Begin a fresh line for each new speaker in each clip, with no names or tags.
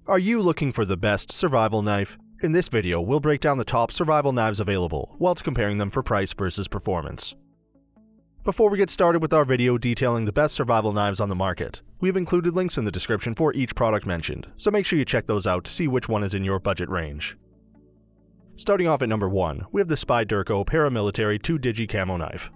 Are you looking for the best survival knife? In this video, we'll break down the top survival knives available, whilst comparing them for price versus performance. Before we get started with our video detailing the best survival knives on the market, we've included links in the description for each product mentioned, so make sure you check those out to see which one is in your budget range. Starting off at number 1, we have the Spyderco Paramilitary 2 Digi Camo knife.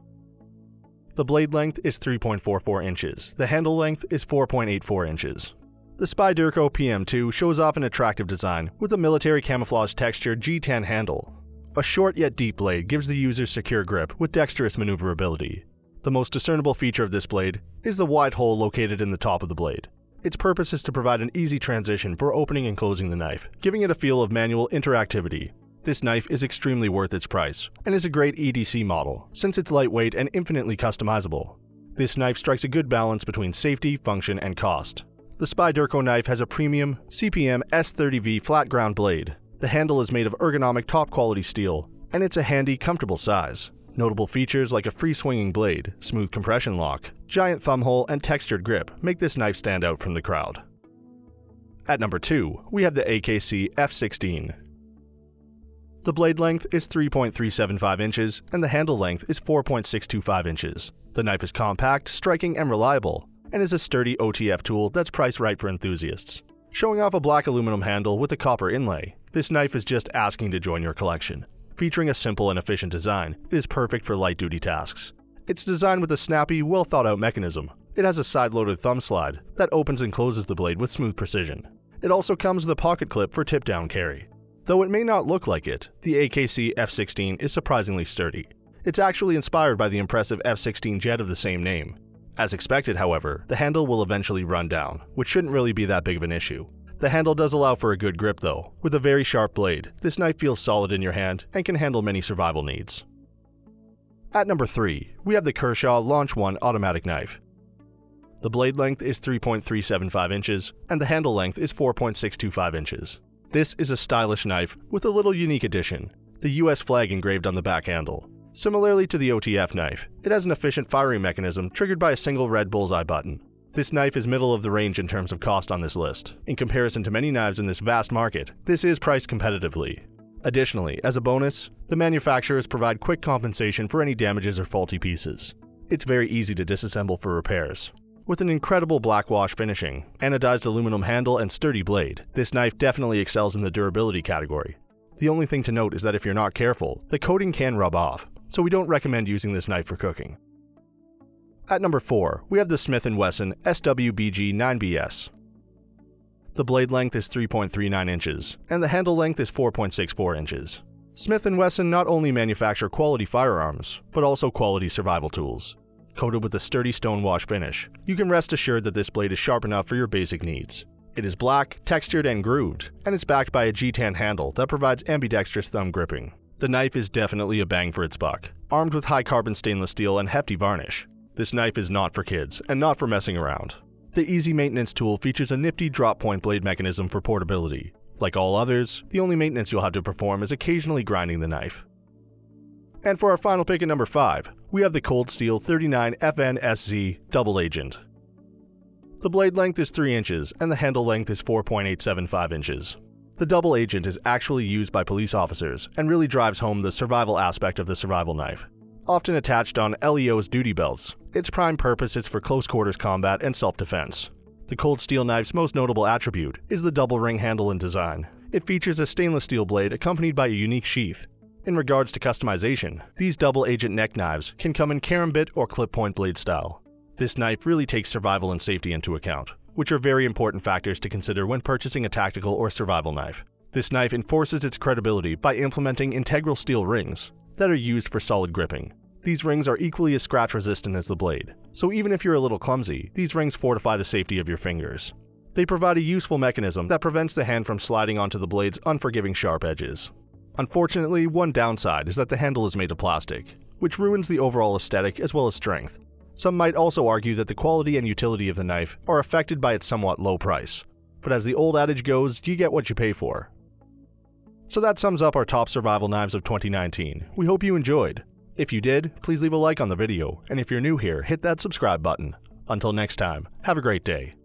The blade length is 3.44 inches, the handle length is 4.84 inches. The Spyderco PM2 shows off an attractive design with a military camouflage textured G10 handle. A short yet deep blade gives the user secure grip with dexterous maneuverability. The most discernible feature of this blade is the wide hole located in the top of the blade. Its purpose is to provide an easy transition for opening and closing the knife, giving it a feel of manual interactivity. This knife is extremely worth its price, and is a great EDC model, since it's lightweight and infinitely customizable. This knife strikes a good balance between safety, function, and cost. The Spyderco knife has a premium CPM S30V flat ground blade. The handle is made of ergonomic top-quality steel, and it's a handy, comfortable size. Notable features like a free-swinging blade, smooth compression lock, giant thumb hole, and textured grip make this knife stand out from the crowd. At number 2, we have the AKC F16. The blade length is 3.375 inches, and the handle length is 4.625 inches. The knife is compact, striking, and reliable, and is a sturdy OTF tool that's priced right for enthusiasts. Showing off a black aluminum handle with a copper inlay, this knife is just asking to join your collection. Featuring a simple and efficient design, it is perfect for light-duty tasks. It's designed with a snappy, well-thought-out mechanism. It has a side-loaded thumb slide that opens and closes the blade with smooth precision. It also comes with a pocket clip for tip-down carry. Though it may not look like it, the AKC F16 is surprisingly sturdy. It's actually inspired by the impressive F16 jet of the same name. As expected, however, the handle will eventually run down, which shouldn't really be that big of an issue. The handle does allow for a good grip though. With a very sharp blade, this knife feels solid in your hand and can handle many survival needs. At number 3, we have the Kershaw Launch 1 automatic knife. The blade length is 3.375 inches, and the handle length is 4.625 inches. This is a stylish knife with a little unique addition, the US flag engraved on the back handle. Similarly to the OTF knife, it has an efficient firing mechanism triggered by a single red bullseye button. This knife is middle of the range in terms of cost on this list. In comparison to many knives in this vast market, this is priced competitively. Additionally, as a bonus, the manufacturers provide quick compensation for any damages or faulty pieces. It's very easy to disassemble for repairs. With an incredible black wash finishing, anodized aluminum handle, and sturdy blade, this knife definitely excels in the durability category. The only thing to note is that if you're not careful, the coating can rub off, so we don't recommend using this knife for cooking. At number 4, we have the Smith & Wesson SWBG 9BS. The blade length is 3.39 inches, and the handle length is 4.64 inches. Smith & Wesson not only manufacture quality firearms, but also quality survival tools. Coated with a sturdy stonewash finish, you can rest assured that this blade is sharp enough for your basic needs. It is black, textured, and grooved, and it's backed by a G10 handle that provides ambidextrous thumb gripping. The knife is definitely a bang for its buck, armed with high-carbon stainless steel and hefty varnish. This knife is not for kids, and not for messing around. The easy maintenance tool features a nifty drop-point blade mechanism for portability. Like all others, the only maintenance you'll have to perform is occasionally grinding the knife. And for our final pick at number 5, we have the Cold Steel 39 FNSZ Double Agent. The blade length is 3 inches, and the handle length is 4.875 inches. The double agent is actually used by police officers and really drives home the survival aspect of the survival knife. Often attached on LEO's duty belts, its prime purpose is for close quarters combat and self-defense. The Cold Steel knife's most notable attribute is the double ring handle and design. It features a stainless steel blade accompanied by a unique sheath. In regards to customization, these double agent neck knives can come in karambit or clip point blade style. This knife really takes survival and safety into account, which are very important factors to consider when purchasing a tactical or survival knife. This knife enforces its credibility by implementing integral steel rings that are used for solid gripping. These rings are equally as scratch resistant as the blade, so even if you're a little clumsy, these rings fortify the safety of your fingers. They provide a useful mechanism that prevents the hand from sliding onto the blade's unforgiving sharp edges. Unfortunately, one downside is that the handle is made of plastic, which ruins the overall aesthetic as well as strength. Some might also argue that the quality and utility of the knife are affected by its somewhat low price. But as the old adage goes, you get what you pay for. So that sums up our top survival knives of 2019. We hope you enjoyed. If you did, please leave a like on the video, and if you're new here, hit that subscribe button. Until next time, have a great day.